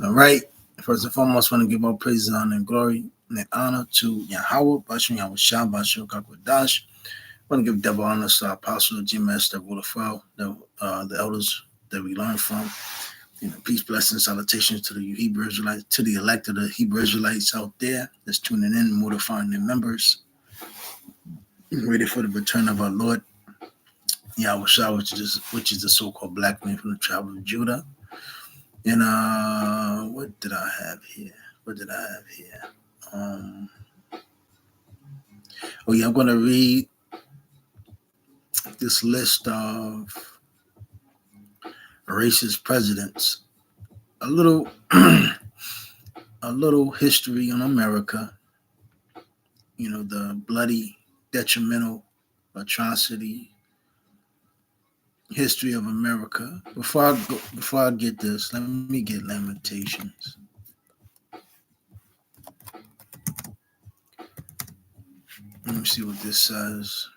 All right. First and foremost, I want to give all praise, honor, and glory and honor to Yahweh, Bashim Yahweh Shah, Bashim Kakwadash. I want to give double honor to our apostle, Jim Master, Wolfell, the elders that we learned from. Peace, blessings, salutations to the Hebrew Israelites, to the elect of the Hebrew Israelites out there that's tuning in, mortifying their members, ready for the return of our Lord Yahweh Shah, which is the so-called black man from the tribe of Judah. And what did I have here? I'm going to read this list of racist presidents. A little history on America. The bloody, detrimental, atrocity history of America. Before I get this, let me get Lamentations. Let me see what this says.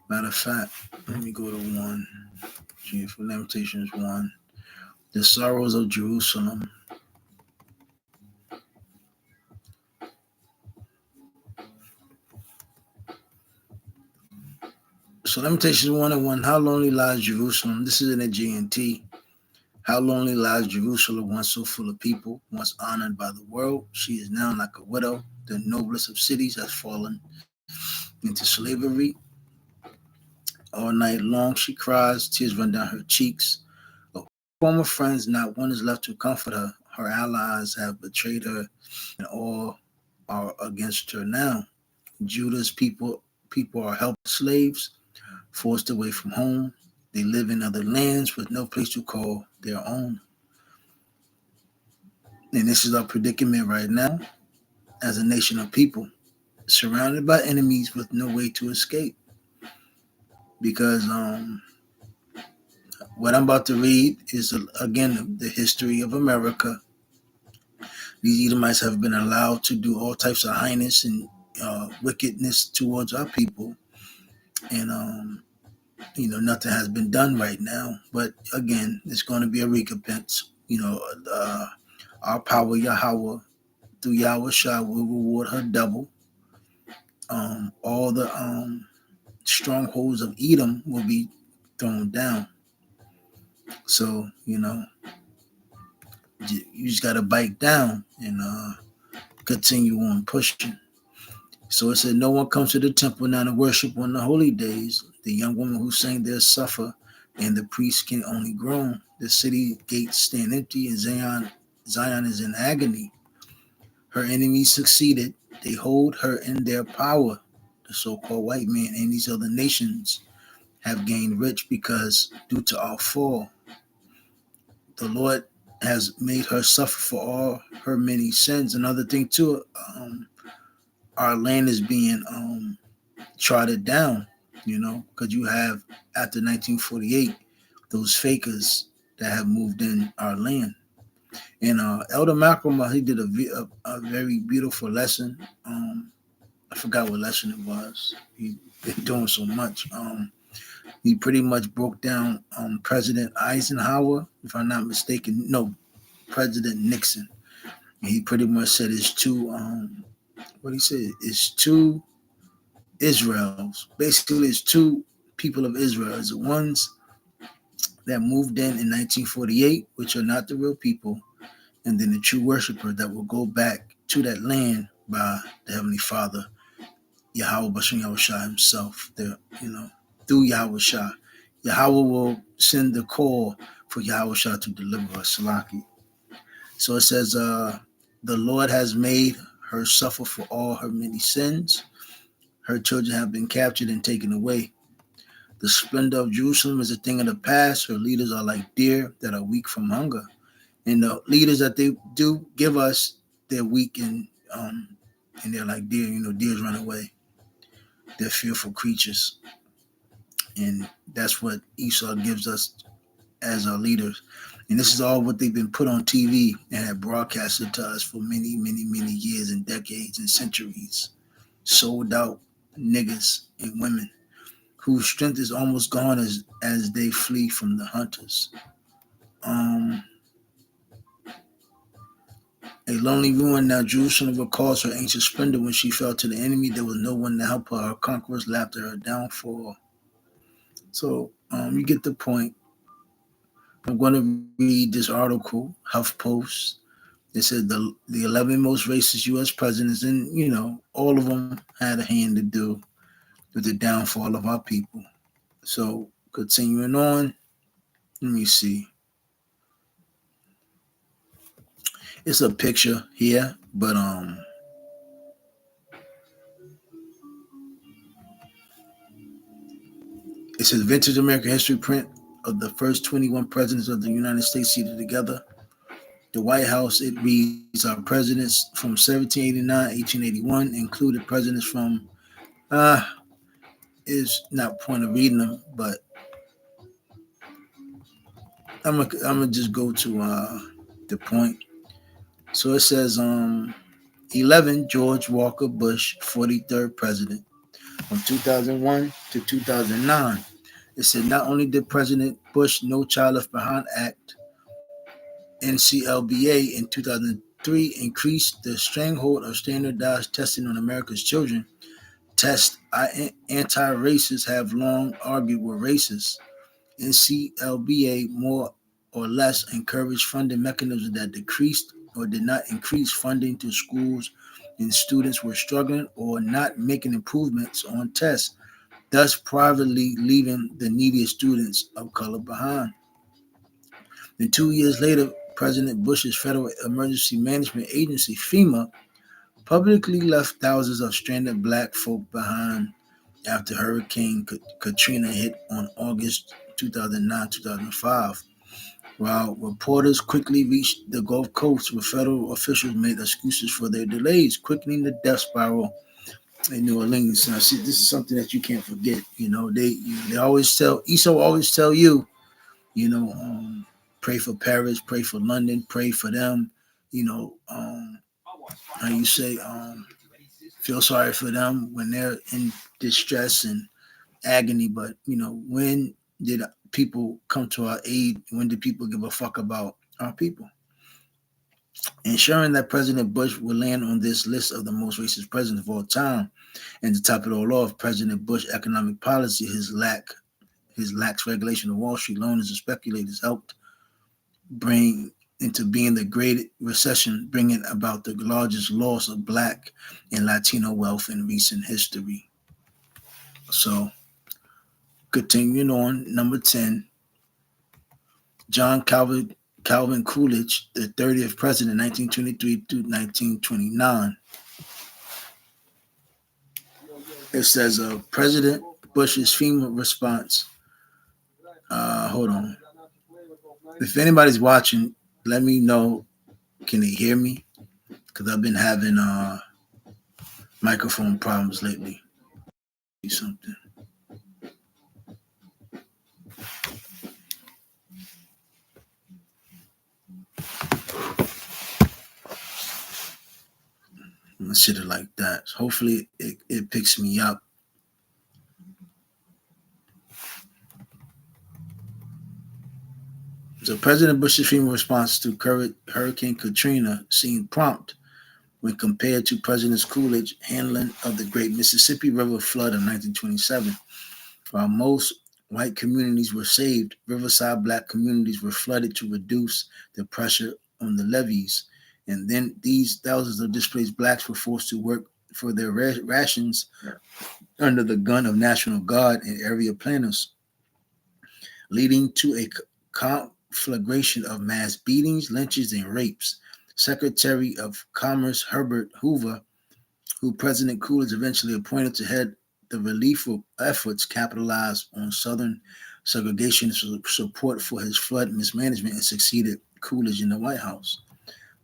Matter of fact, let me go to 1. For Lamentations 1. The sorrows of Jerusalem. So Lamentations 1:1. How lonely lies Jerusalem? This is in the GNT. How lonely lies Jerusalem, once so full of people, once honored by the world. She is now like a widow. The noblest of cities has fallen into slavery. All night long she cries, tears run down her cheeks. Of former friends, not one is left to comfort her. Her allies have betrayed her, and all are against her now. Judah's people are helpless slaves, forced away from home. They live in other lands with no place to call their own. And this is our predicament right now as a nation of people, surrounded by enemies with no way to escape. Because what I'm about to read is, again, the history of America. These Edomites have been allowed to do all types of heinous and wickedness towards our people. And, nothing has been done right now. But again, it's going to be a recompense. Our power, Yahweh, through Yahweh Shah, will reward her double. All the strongholds of Edom will be thrown down. So, you just got to bite down and continue on pushing. So it said, no one comes to the temple now to worship on the holy days. The young woman who sang there suffer, and the priest can only groan. The city gates stand empty, and Zion is in agony. Her enemies succeeded. They hold her in their power. The so-called white man and these other nations have gained rich because due to our fall, the Lord has made her suffer for all her many sins. Another thing too, our land is being trodden down, because you have, after 1948, those fakers that have moved in our land. And Elder Malcolm, he did a very beautiful lesson. I forgot what lesson it was. He's been doing so much. He pretty much broke down President Eisenhower, if I'm not mistaken. No, President Nixon. And he pretty much said it's two. What he said is two Israels. Basically, it's two people of Israel. It's the ones that moved in 1948, which are not the real people, and then the true worshiper that will go back to that land by the Heavenly Father, Yahweh Bashim Yahweh Shah himself. Through Yahweh Shah. Yahweh will send the call for Yahweh Shah to deliver us, Salaki. So it says, the Lord has made her suffer for all her many sins. Her children have been captured and taken away. The splendor of Jerusalem is a thing of the past. Her leaders are like deer that are weak from hunger. And the leaders that they do give us, they're weak and they're like deer. Deers run away. They're fearful creatures. And that's what Esau gives us as our leaders. And this is all what they've been put on TV and have broadcasted to us for many, many, many years and decades and centuries. Sold out niggas and women whose strength is almost gone as they flee from the hunters. A lonely ruin now, Jerusalem recalls her ancient splendor. When she fell to the enemy, there was no one to help her. Her conquerors laughed at her downfall. So you get the point. I'm going to read this article, HuffPost. They said the 11 most racist U.S. presidents, and all of them had a hand to do with the downfall of our people. So continuing on, let me see. It's a picture here, but it says vintage American history print of the first 21 presidents of the United States seated together. The White House, it reads, our presidents from 1789, 1881, included presidents from, is not point of reading them, but I'm gonna just go to the point. So it says 11, George Walker Bush, 43rd president, from 2001 to 2009. It said not only did President Bush No Child Left Behind Act, NCLBA, in 2003 increase the stranglehold of standardized testing on America's children. Test anti-racists have long argued with racists. NCLBA more or less encouraged funding mechanisms that decreased or did not increase funding to schools and students were struggling or not making improvements on tests, thus privately leaving the neediest students of color behind. Then 2 years later, President Bush's Federal Emergency Management Agency, FEMA, publicly left thousands of stranded black folk behind after Hurricane Katrina hit on August 2009-2005. While reporters quickly reached the Gulf Coast, where federal officials made excuses for their delays, quickening the death spiral in New Orleans. Now, see, this is something that you can't forget. They always tell, ESO always tell you, pray for Paris, pray for London, pray for them. How you say, feel sorry for them when they're in distress and agony. But when did people come to our aid? When did people give a fuck about our people? Ensuring that President Bush will land on this list of the most racist presidents of all time, and to top it all off, President Bush economic policy, his lax regulation of Wall Street loaners and speculators helped bring into being the Great Recession, bringing about the largest loss of Black and Latino wealth in recent history. So, continuing on, number 10, John Calvin Coolidge, the 30th president, 1923 through 1929. It says President Bush's FEMA response. Hold on. If anybody's watching, let me know. Can they hear me? Because I've been having microphone problems lately. Something. I'm gonna sit it like that. Hopefully it picks me up. So President Bush's FEMA response to Hurricane Katrina seemed prompt when compared to President Coolidge's handling of the Great Mississippi River flood of 1927. While most white communities were saved, riverside black communities were flooded to reduce the pressure on the levees. And then these thousands of displaced blacks were forced to work for their rations under the gun of National Guard and area planners, leading to a conflagration of mass beatings, lynchings, and rapes. Secretary of Commerce Herbert Hoover, who President Coolidge eventually appointed to head the relief efforts, capitalized on Southern segregation support for his flood mismanagement and succeeded Coolidge in the White House.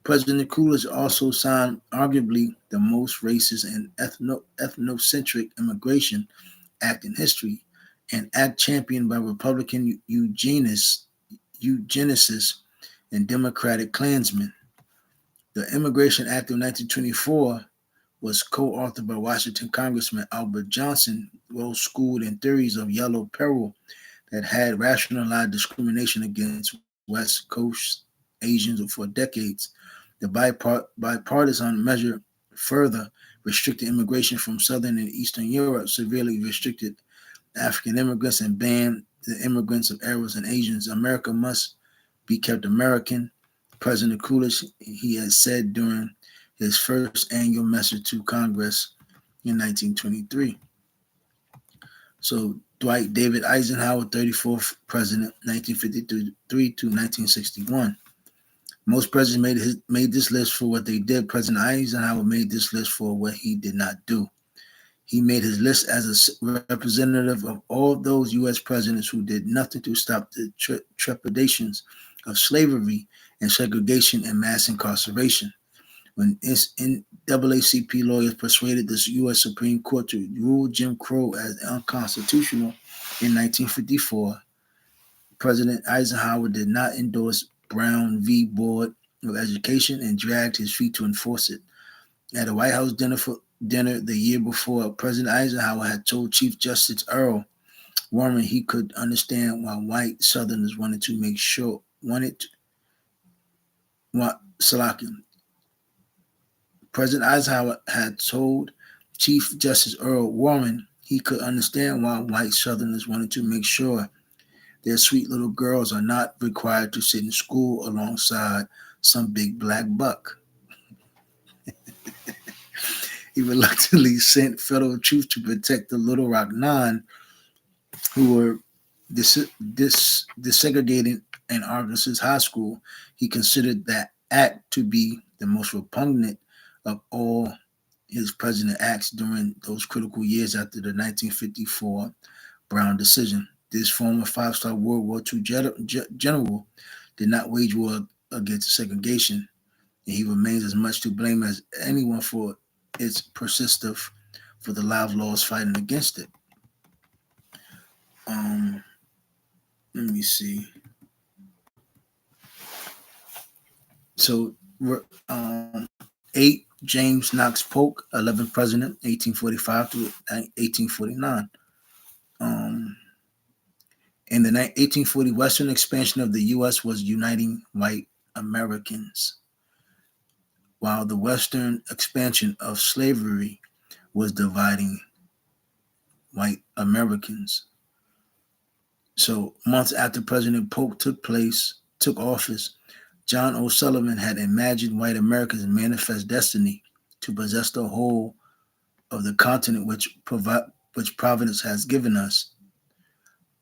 President Coolidge also signed arguably the most racist and ethnocentric Immigration Act in history, an act championed by Republican eugenicists and Democratic Klansmen. The Immigration Act of 1924 was co-authored by Washington Congressman Albert Johnson, well-schooled in theories of yellow peril that had rationalized discrimination against West Coast Asians for decades. The bipartisan measure further restricted immigration from Southern and Eastern Europe, severely restricted African immigrants, and banned the immigrants of Arabs and Asians. America must be kept American. President Coolidge, he had said during his first annual message to Congress in 1923. So Dwight David Eisenhower, 34th president, 1953 to 1961. Most presidents made this list for what they did. President Eisenhower made this list for what he did not do. He made his list as a representative of all those U.S. presidents who did nothing to stop the trepidations of slavery and segregation and mass incarceration. When NAACP lawyers persuaded the U.S. Supreme Court to rule Jim Crow as unconstitutional in 1954, President Eisenhower did not endorse Brown v. Board of Education and dragged his feet to enforce it. At a White House dinner the year before, President Eisenhower had told Chief Justice Earl Warren he could understand why white Southerners President Eisenhower had told Chief Justice Earl Warren he could understand why white Southerners wanted to make sure their sweet little girls are not required to sit in school alongside some big black buck. He reluctantly sent federal troops to protect the Little Rock Nine, who were desegregating in Arkansas High School. He considered that act to be the most repugnant of all his president acts during those critical years after the 1954 Brown decision. This former five-star World War II general did not wage war against segregation, and he remains as much to blame as anyone for its persistence for the lives lost fighting against it. Let me see. So, 8, James Knox Polk, 11th president, 1845 to 1849. In the 1840 Western expansion of the U.S. was uniting white Americans, while the Western expansion of slavery was dividing white Americans. So months after President Polk took office, John O. Sullivan had imagined white America's manifest destiny to possess the whole of the continent which Providence has given us.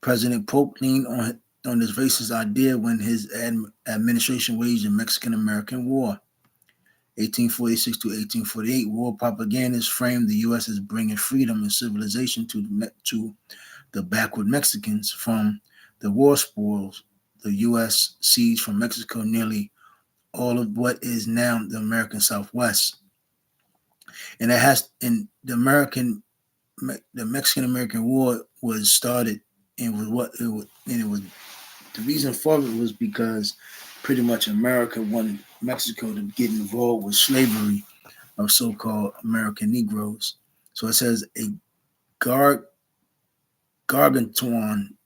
President Polk leaned on this racist idea when his administration waged the Mexican-American War. 1846 to 1848, war propagandists framed the U.S. as bringing freedom and civilization to the backward Mexicans. From the war spoils the U.S. seized from Mexico nearly all of what is now the American Southwest, and the Mexican-American War was started, and the reason for it was because pretty much America wanted Mexico to get involved with slavery of so-called American Negroes. So it says a gargantuan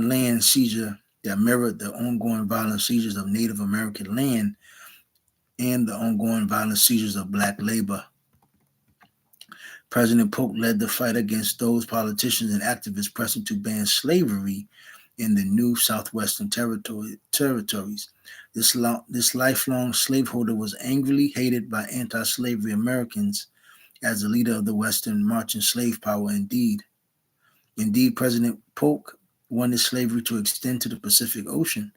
land seizure that mirrored the ongoing violent seizures of Native American land and the ongoing violent seizures of black labor. President Polk led the fight against those politicians and activists pressing to ban slavery in the new southwestern territories. This lifelong slaveholder was angrily hated by anti-slavery Americans as the leader of the Western marching slave power. Indeed, President Polk wanted slavery to extend to the Pacific Ocean.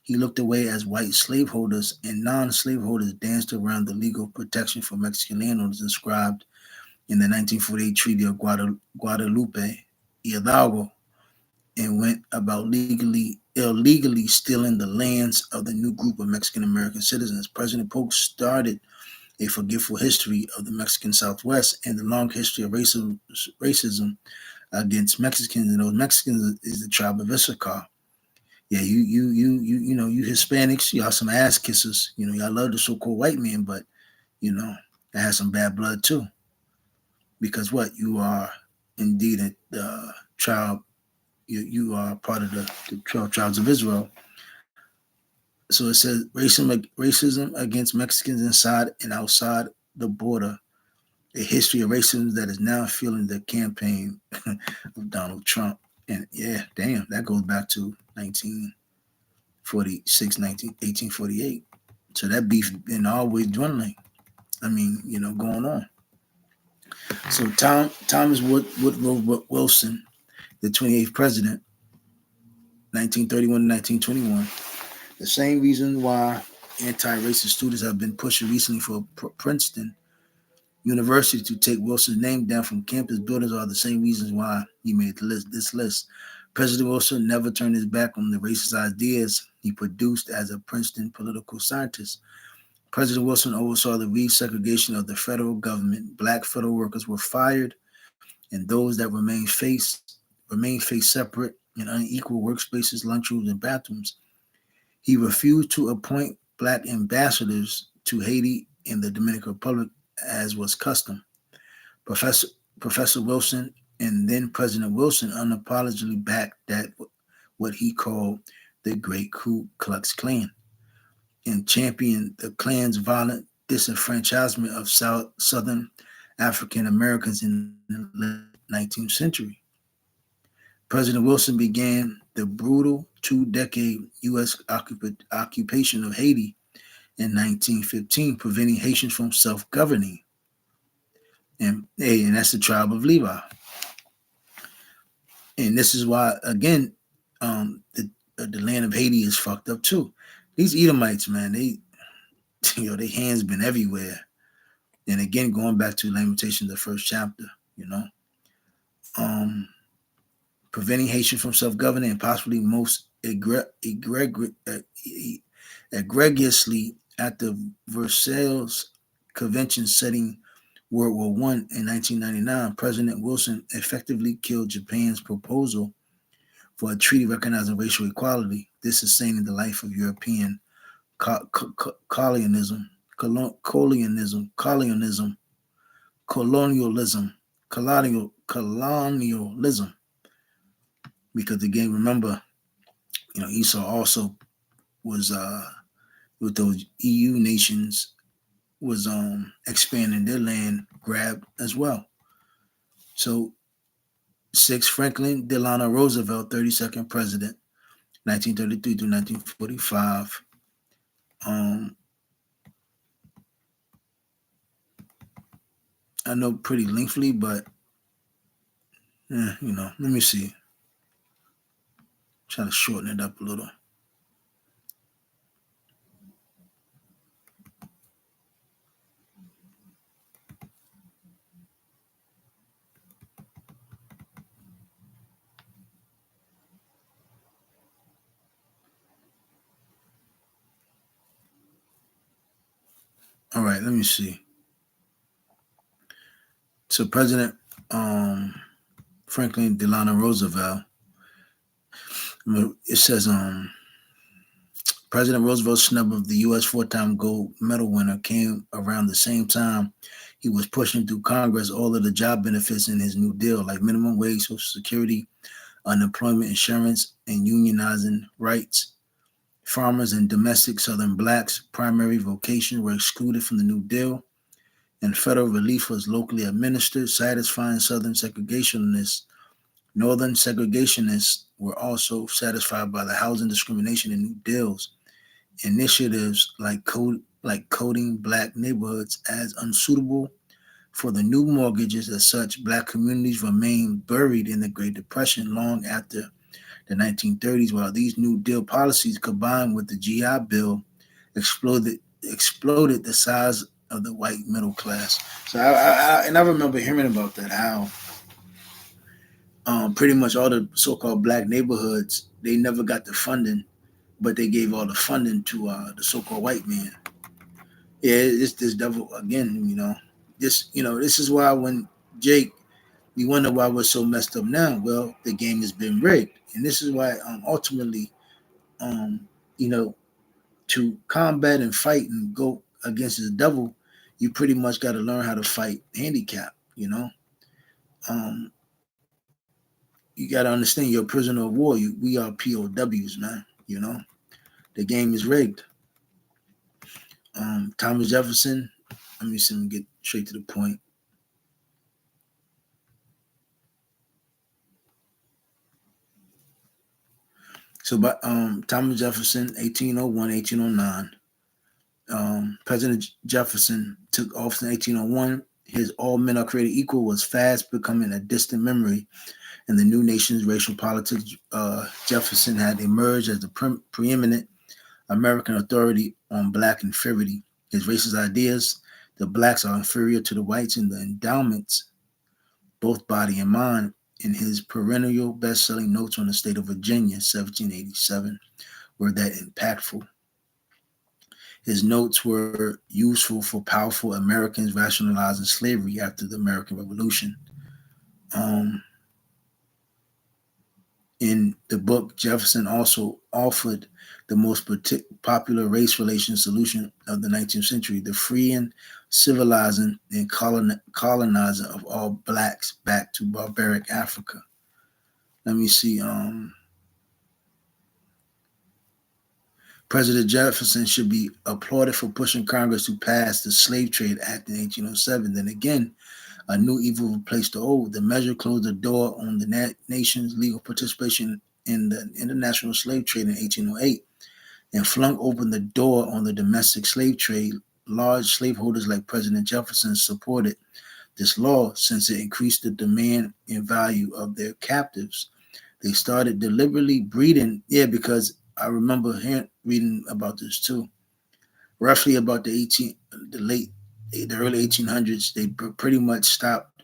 He looked away as white slaveholders and non-slaveholders danced around the legal protection for Mexican landowners inscribed in the 1948 Treaty of Guadalupe Hidalgo, and went about illegally stealing the lands of the new group of Mexican-American citizens. President Polk started a forgetful history of the Mexican Southwest and the long history of racism against Mexicans, and those Mexicans is the tribe of Issachar. Yeah, you Hispanics, y'all some ass kissers. Y'all love the so-called white man, but that has some bad blood too. Because what? You are indeed a tribe. You are part of the 12 tribes of Israel. So it says racism against Mexicans inside and outside the border, a history of racism that is now fueling the campaign of Donald Trump. And yeah, damn, that goes back to 1946, 1848. So that beef been always dwindling. I mean, going on. So Thomas Woodrow Wilson, the 28th president, 1931 to 1921. The same reason why anti-racist students have been pushing recently for Princeton University to take Wilson's name down from campus buildings are the same reasons why he made this list. President Wilson never turned his back on the racist ideas he produced as a Princeton political scientist. President Wilson oversaw the resegregation of the federal government. Black federal workers were fired, and those that remained faced separate in unequal workspaces, lunchrooms, and bathrooms. He refused to appoint black ambassadors to Haiti and the Dominican Republic, as was custom. Professor Wilson and then President Wilson unapologetically backed that what he called the Great Ku Klux Klan and championed the Klan's violent disenfranchisement of Southern African Americans in the late 19th century. President Wilson began the brutal two-decade U.S. occupation of Haiti in 1915, preventing Haitians from self-governing. And that's the tribe of Levi. And this is why, again, the land of Haiti is fucked up too. These Edomites, man, their hands been everywhere. And again, going back to Lamentations, the first chapter, preventing Haitians from self-governing and possibly most egregiously at the Versailles Convention setting World War I in 1999, President Wilson effectively killed Japan's proposal for a treaty recognizing racial equality. This sustaining the life of European colonialism, because again, remember, Esau also was with those EU nations was expanding their land grab as well. So 6, Franklin Delano Roosevelt, 32nd president, 1933 to 1945. I know pretty lengthily, but let me see. Try to shorten it up a little. All right, let me see. So President Franklin Delano Roosevelt, it says President Roosevelt's snub of the U.S. 4-time gold medal winner came around the same time he was pushing through Congress all of the job benefits in his New Deal, like minimum wage, Social Security, unemployment insurance, and unionizing rights. Farmers and domestic Southern blacks' primary vocation were excluded from the New Deal, and federal relief was locally administered, satisfying Southern segregationists. Northern segregationists were also satisfied by the housing discrimination in New Deal's initiatives like coding black neighborhoods as unsuitable for the new mortgages. As such, black communities remained buried in the Great Depression long after the 1930s, while these New Deal policies combined with the GI Bill exploded the size of the white middle class. So I remember hearing about that, how pretty much all the so-called black neighborhoods, they never got the funding, but they gave all the funding to the so-called white man. Yeah, it's this devil again, This is why when Jake, we wonder why we're so messed up now. Well, the game has been rigged. And this is why ultimately, to combat and fight and go against the devil, you pretty much got to learn how to fight handicap, You got to understand you're a prisoner of war. We are POWs, man, The game is rigged. Thomas Jefferson. Let me see him get straight to the point. So, by Thomas Jefferson, 1801, 1809. President Jefferson took office in 1801. His "all men are created equal" was fast becoming a distant memory in the new nation's racial politics. Jefferson had emerged as the preeminent American authority on black inferiority. His racist ideas, the blacks are inferior to the whites in the endowments, both body and mind, in his perennial best-selling Notes on the State of Virginia, 1787, were that impactful. His notes were useful for powerful Americans rationalizing slavery after the American Revolution. In the book, Jefferson also offered the most popular race relations solution of the 19th century: the freeing, civilizing, and colonizing of all blacks back to barbaric Africa. Let me see. President Jefferson should be applauded for pushing Congress to pass the Slave Trade Act in 1807. Then again, a new evil replaced the old. The measure closed the door on the nation's legal participation in the international slave trade in 1808 and flung open the door on the domestic slave trade. Large slaveholders like President Jefferson supported this law since it increased the demand and value of their captives. They started deliberately breeding. Yeah, because I remember reading about this too. Roughly about the early 1800s, they pretty much stopped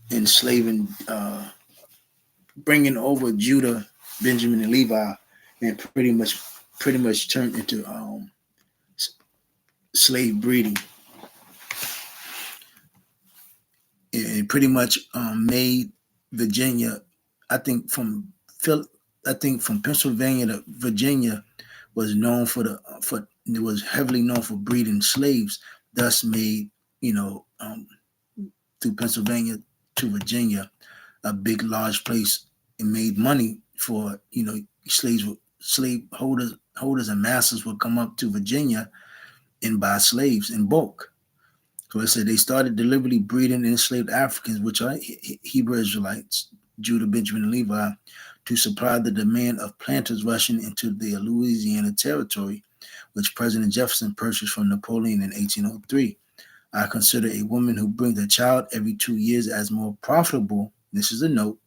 enslaving, bringing over Judah, Benjamin, and Levi, and pretty much turned into slave breeding. It pretty much made Virginia, I think from Pennsylvania to Virginia was known it was heavily known for breeding slaves. Thus made, through Pennsylvania to Virginia, a big large place, and made money for slaveholders and masters would come up to Virginia and buy slaves in bulk. So I said they started deliberately breeding enslaved Africans, which are Hebrew Israelites, Judah, Benjamin, and Levi, to supply the demand of planters rushing into the Louisiana Territory, which President Jefferson purchased from Napoleon in 1803. I consider a woman who brings a child every 2 years as more profitable. This is a note.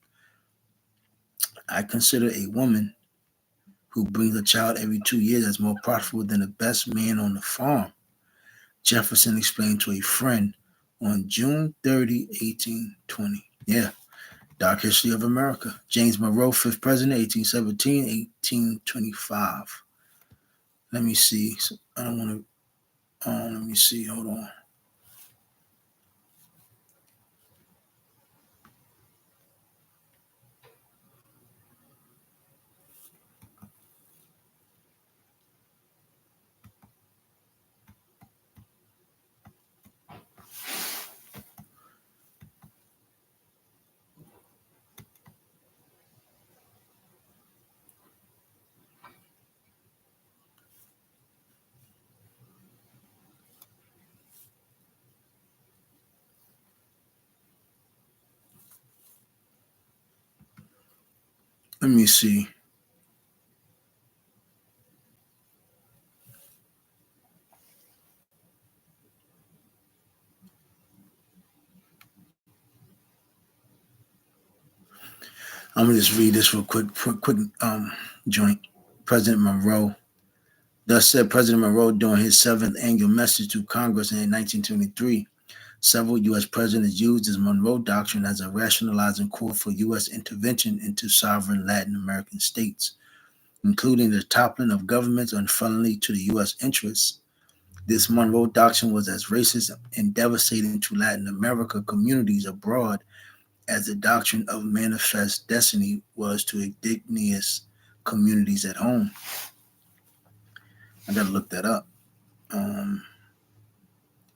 I consider a woman who brings a child every 2 years as more profitable than the best man on the farm, Jefferson explained to a friend on June 30, 1820. Yeah, Dark History of America. James Monroe, 5th President, 1817, 1825. Let me see. I don't want to, let me see. Hold on. Let me see. I'm gonna just read this real quick joint. President Monroe. Thus said President Monroe during his 7th annual message to Congress in 1923. Several U.S. presidents used this Monroe Doctrine as a rationalizing core for U.S. intervention into sovereign Latin American states, including the toppling of governments unfriendly to the U.S. interests. This Monroe Doctrine was as racist and devastating to Latin America communities abroad as the doctrine of manifest destiny was to indigenous communities at home. I gotta look that up.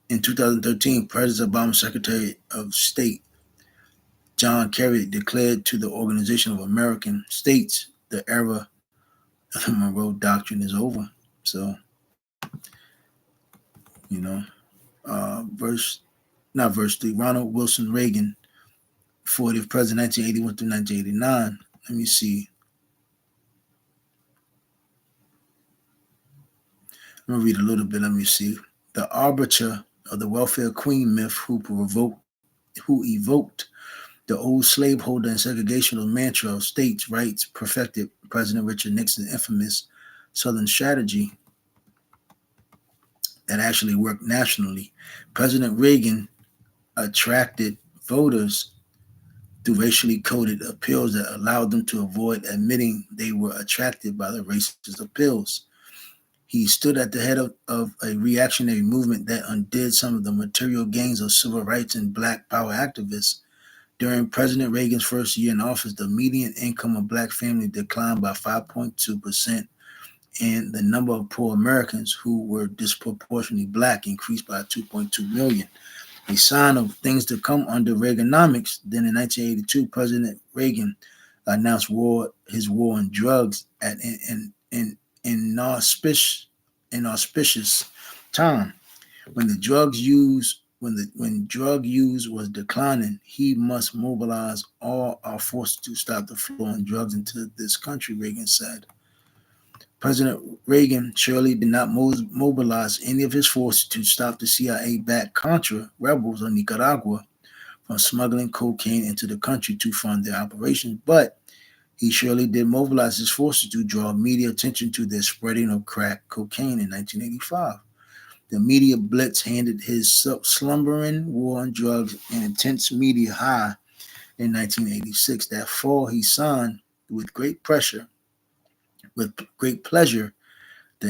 In 2013, President Obama's Secretary of State, John Kerry, declared to the Organization of American States the era the Monroe Doctrine is over. So, you know, verse 3, Ronald Wilson Reagan, 40th president, 1981 through 1989. Let me see. I'm going to read a little bit. Let me see. The arbiter of the welfare queen myth who evoked the old slaveholder and segregational mantra of states' rights perfected President Richard Nixon's infamous Southern strategy that actually worked nationally. President Reagan attracted voters through racially coded appeals that allowed them to avoid admitting they were attracted by the racist appeals. He stood at the head of a reactionary movement that undid some of the material gains of civil rights and black power activists. During President Reagan's first year in office, the median income of black families declined by 5.2%, and the number of poor Americans who were disproportionately black increased by 2.2 million. A sign of things to come under Reaganomics. Then in 1982, President Reagan announced his war on drugs at an auspicious time when drug use was declining. He must mobilize all our forces to stop the flow of drugs into this country, Reagan said. President Reagan surely did not mobilize any of his forces to stop the CIA-backed Contra rebels in Nicaragua from smuggling cocaine into the country to fund their operations, but he surely did mobilize his forces to draw media attention to their spreading of crack cocaine in 1985. The media blitz handed his slumbering war on drugs an intense media high in 1986. That fall, he signed with great pleasure, the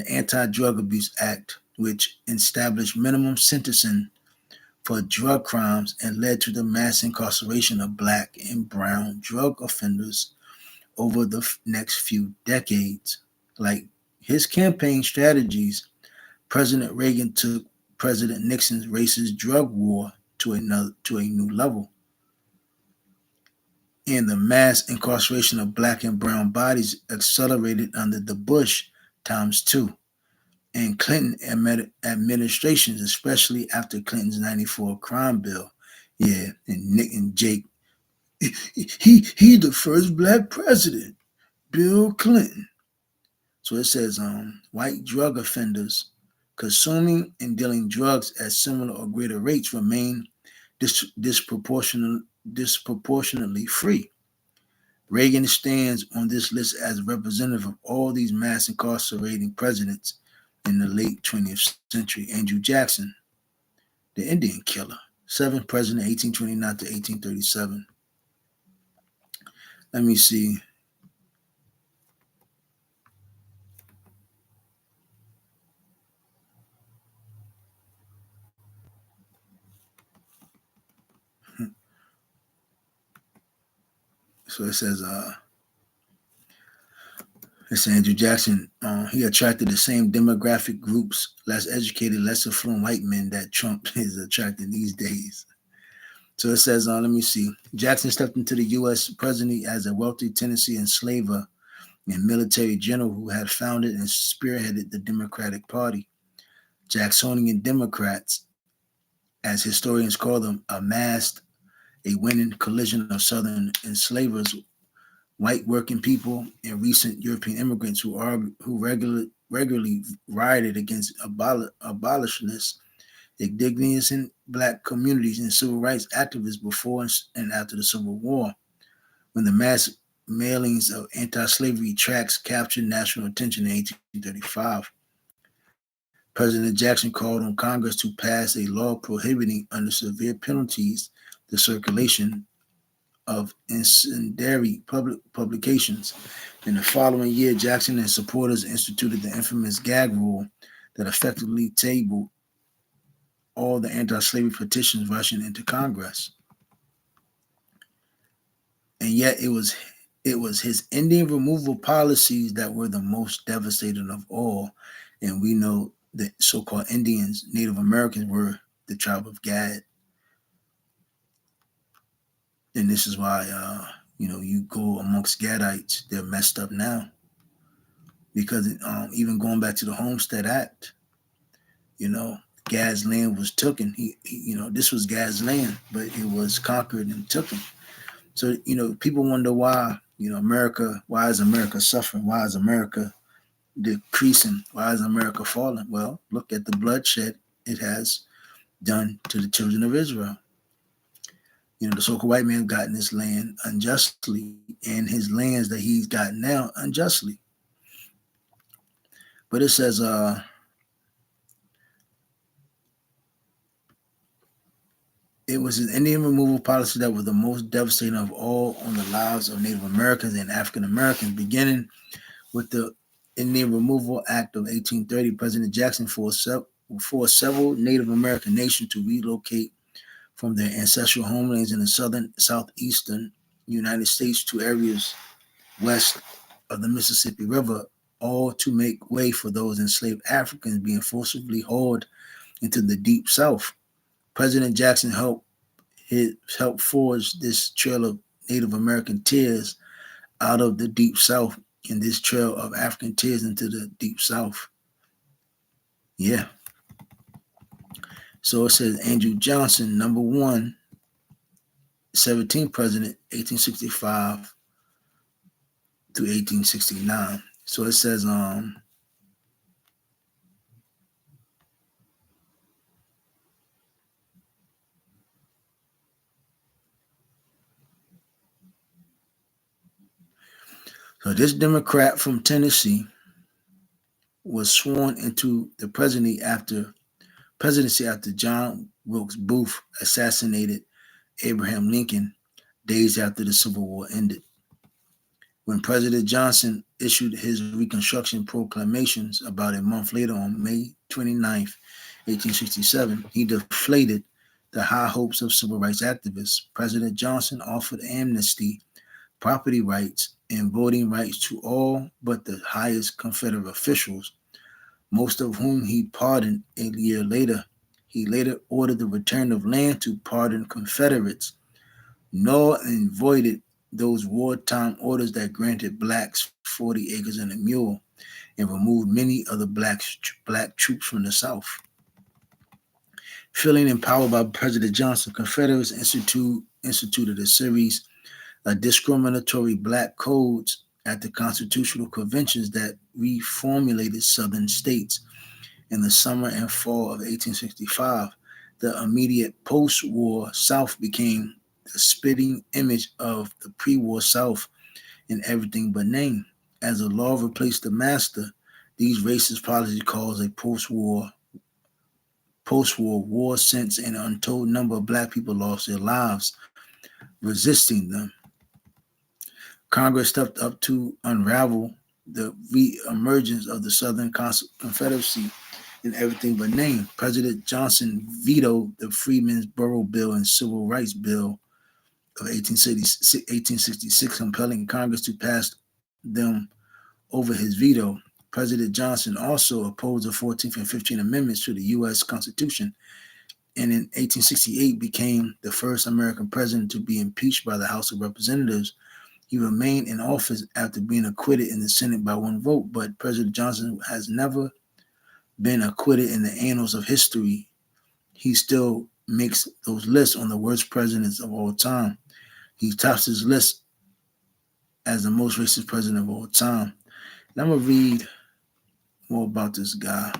Anti-Drug Abuse Act, which established minimum sentencing for drug crimes and led to the mass incarceration of black and brown drug offenders over the next few decades. Like his campaign strategies, President Reagan took President Nixon's racist drug war to a new level. And the mass incarceration of black and brown bodies accelerated under the Bush times two and Clinton administrations, especially after Clinton's 94 crime bill. Yeah, and Nick and Jake, he the first black president, Bill Clinton. So it says white drug offenders consuming and dealing drugs at similar or greater rates remain disproportionately free. Reagan stands on this list as representative of all these mass incarcerating presidents in the late 20th century. Andrew Jackson, the Indian killer, 7th president, 1829 to 1837. Let me see. So it says, it's Andrew Jackson. He attracted the same demographic groups, less educated, less affluent white men that Trump is attracting these days. So it says, let me see. Jackson stepped into the U.S. presidency as a wealthy Tennessee enslaver and military general who had founded and spearheaded the Democratic Party. Jacksonian Democrats, as historians call them, amassed a winning collision of Southern enslavers, white working people, and recent European immigrants who regularly rioted against abolitionists, indigenous and black communities, and civil rights activists before and after the Civil War. When the mass mailings of anti-slavery tracts captured national attention in 1835, President Jackson called on Congress to pass a law prohibiting, under severe penalties, the circulation of incendiary publications. In the following year, Jackson and supporters instituted the infamous gag rule that effectively tabled all the anti-slavery petitions rushing into Congress. And yet it was his Indian removal policies that were the most devastating of all. And we know that so-called Indians, Native Americans, were the tribe of Gad. And this is why, you go amongst Gadites, they're messed up now. because even going back to the Homestead Act, Gad's land was taken. This was Gad's land, but it was conquered and taken. So, people wonder why, America, why is America suffering? Why is America decreasing? Why is America falling? Well, look at the bloodshed it has done to the children of Israel. The so-called white man gotten his land unjustly, and his lands that he's gotten now unjustly. But it says, it was an Indian removal policy that was the most devastating of all on the lives of Native Americans and African Americans, beginning with the Indian Removal Act of 1830. President Jackson forced several Native American nations to relocate from their ancestral homelands in the southeastern United States to areas west of the Mississippi River, all to make way for those enslaved Africans being forcibly hauled into the Deep South. President Jackson helped forge this trail of Native American tears out of the Deep South, and this trail of African tears into the Deep South. Yeah. So it says Andrew Johnson, number 1, 17th president, 1865 to 1869. So it says, so this Democrat from Tennessee was sworn into the presidency after John Wilkes Booth assassinated Abraham Lincoln days after the Civil War ended. When President Johnson issued his Reconstruction proclamations about a month later on May 29th, 1867, he deflated the high hopes of civil rights activists. President Johnson offered amnesty, property rights, and voting rights to all but the highest Confederate officials, most of whom he pardoned a year later. He later ordered the return of land to pardoned Confederates, nulled and voided those wartime orders that granted blacks 40 acres and a mule, and removed many of the black troops from the South. Feeling empowered by President Johnson, Confederates instituted a series of discriminatory black codes at the constitutional conventions that reformulated Southern states. In the summer and fall of 1865, the immediate post-war South became the spitting image of the pre-war South in everything but name. As the law replaced the master, these racist policies caused a post-war war since an untold number of black people lost their lives resisting them. Congress stepped up to unravel the re-emergence of the Southern Confederacy in everything but name. President Johnson vetoed the Freedmen's Bureau Bill and Civil Rights Bill of 1866, compelling Congress to pass them over his veto. President Johnson also opposed the 14th and 15th Amendments to the U.S. Constitution, and in 1868 became the first American president to be impeached by the House of Representatives. He remained in office after being acquitted in the Senate by one vote, but President Johnson has never been acquitted in the annals of history. He still makes those lists on the worst presidents of all time. He tops his list as the most racist president of all time. And I'm going to read more about this guy.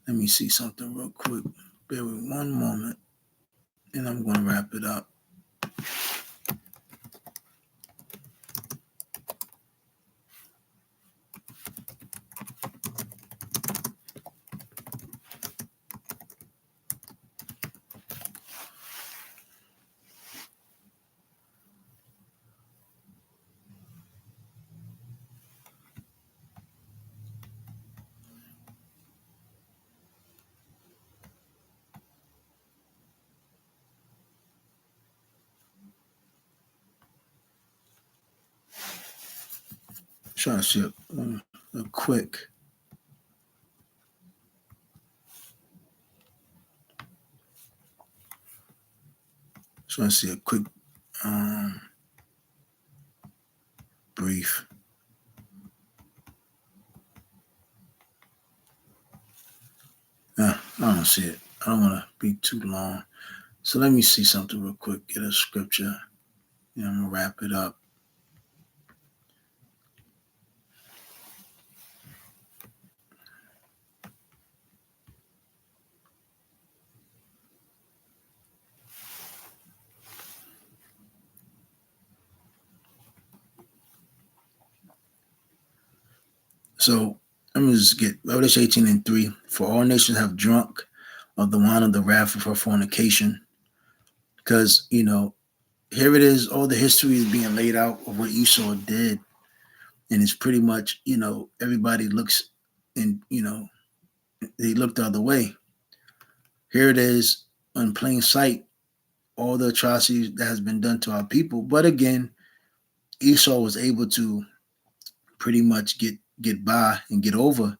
Let me see something real quick. Bear with me one moment, and I'm going to wrap it up. Trying to see a quick. Trying to see a quick brief I don't see it. I don't want to be too long. So let me see something real quick. Get a scripture. And I'm gonna wrap it up. So let me just get Revelation 18:3. For all nations have drunk of the wine of the wrath of her fornication. Because, here it is, all the history is being laid out of what Esau did. And it's pretty much, everybody looks and, they look the other way. Here it is in plain sight, all the atrocities that has been done to our people. But again, Esau was able to pretty much get by and get over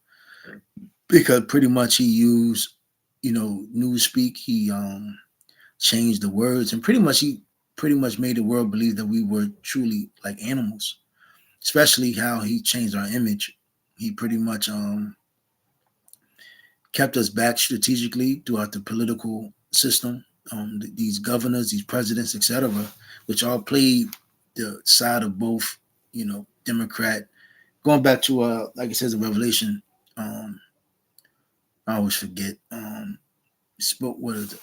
because pretty much he used, newspeak. He changed the words and he pretty much made the world believe that we were truly like animals, especially how he changed our image. He pretty much kept us back strategically throughout the political system. These governors, these presidents, etc., which all played the side of both, Democrat. Going back to like it says in Revelation, I always forget. Spoke what is it?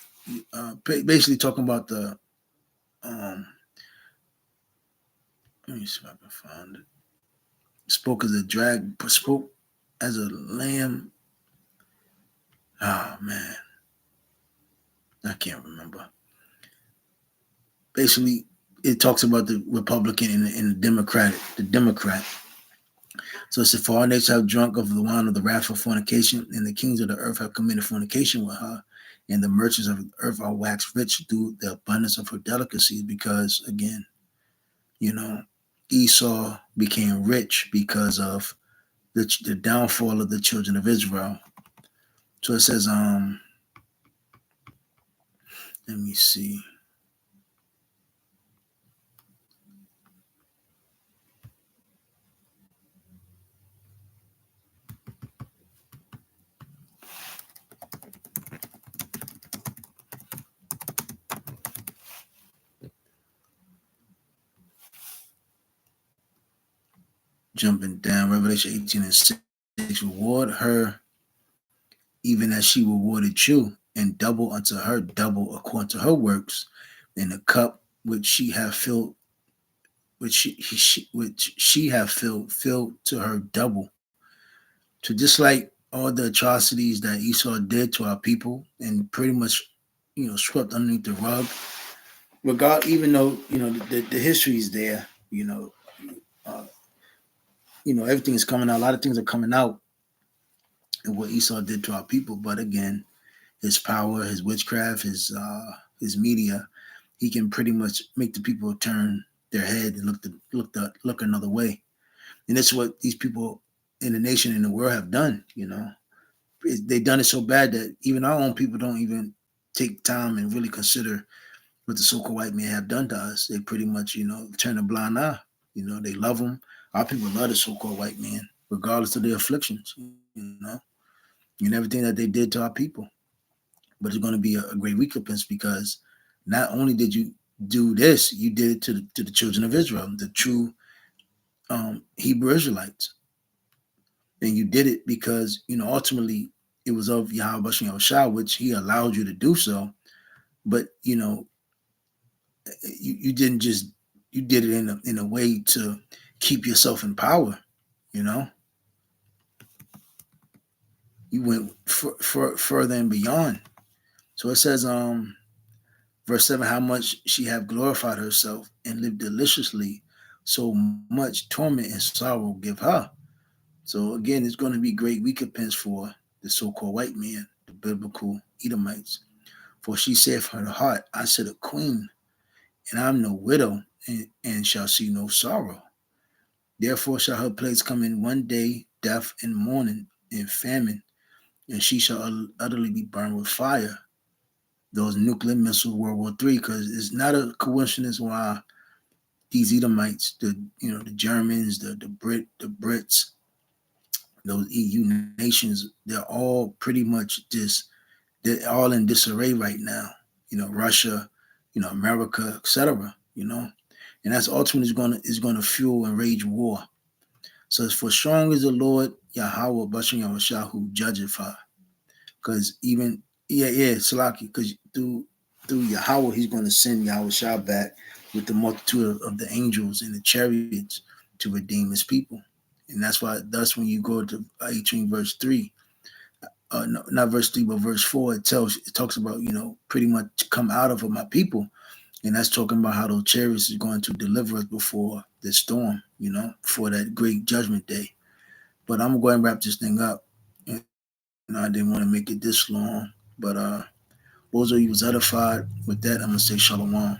Basically talking about the let me see if I can find it. Spoke as a drag, spoke as a lamb. Oh man, I can't remember. Basically, it talks about the Republican and the Democratic, the Democrat. So it said, for our nations have drunk of the wine of the wrath of fornication, and the kings of the earth have committed fornication with her, and the merchants of the earth are waxed rich through the abundance of her delicacies. Because again, you know, Esau became rich because of the downfall of the children of Israel. So it says, let me see. Jumping down, Revelation 18 and 6. Reward her even as she rewarded you, and double unto her double according to her works, in the cup which she hath filled, which she have filled to her double. So just like all the atrocities that Esau did to our people, and pretty much, swept underneath the rug, even though the history is there, uh, everything is coming out. A lot of things are coming out and what Esau did to our people. But again, his power, his witchcraft, his media, he can pretty much make the people turn their head and look another way. And that's what these people in the nation and the world have done. They've done it so bad that even our own people don't even take time and really consider what the so-called white men have done to us. They pretty much, turn a blind eye. They love them. Our people love the so-called white man, regardless of their afflictions. And everything that they did to our people. But it's going to be a great recompense because not only did you do this, you did it to the children of Israel, the true Hebrew Israelites. And you did it because, ultimately it was of Yahweh Bashem Yahushua, which he allowed you to do so. But, you didn't just, you did it in a way to keep yourself in power, you know? You went further and beyond. So it says, verse 7, how much she have glorified herself and lived deliciously, so much torment and sorrow give her. So again, it's going to be great recompense for the so-called white man, the biblical Edomites. For she said from her heart, I said a queen, and I'm no widow, and shall see no sorrow. Therefore shall her plagues come in one day, death and mourning and famine, and she shall utterly be burned with fire. Those nuclear missiles, World War III, because it's not a coincidence why these Edomites, the Germans, the Brits, those EU nations, they're all pretty much just they're all in disarray right now. Russia, America, etc. And that's ultimately is gonna fuel and rage war. So it's for strong is the Lord Yahweh Bashim Yahushua who judgeth her. Because even Salaki, because through Yahweh, he's going to send Yahushua back with the multitude of the angels and the chariots to redeem his people. And that's when you go to 18 verse 3, no, not verse 3, but verse 4, it talks about, pretty much come out of my people. And that's talking about how those chariots is going to deliver us before the storm, before that great judgment day. But I'm going to wrap this thing up. I didn't want to make it this long, but those of you was edified with that, I'm gonna say shalom.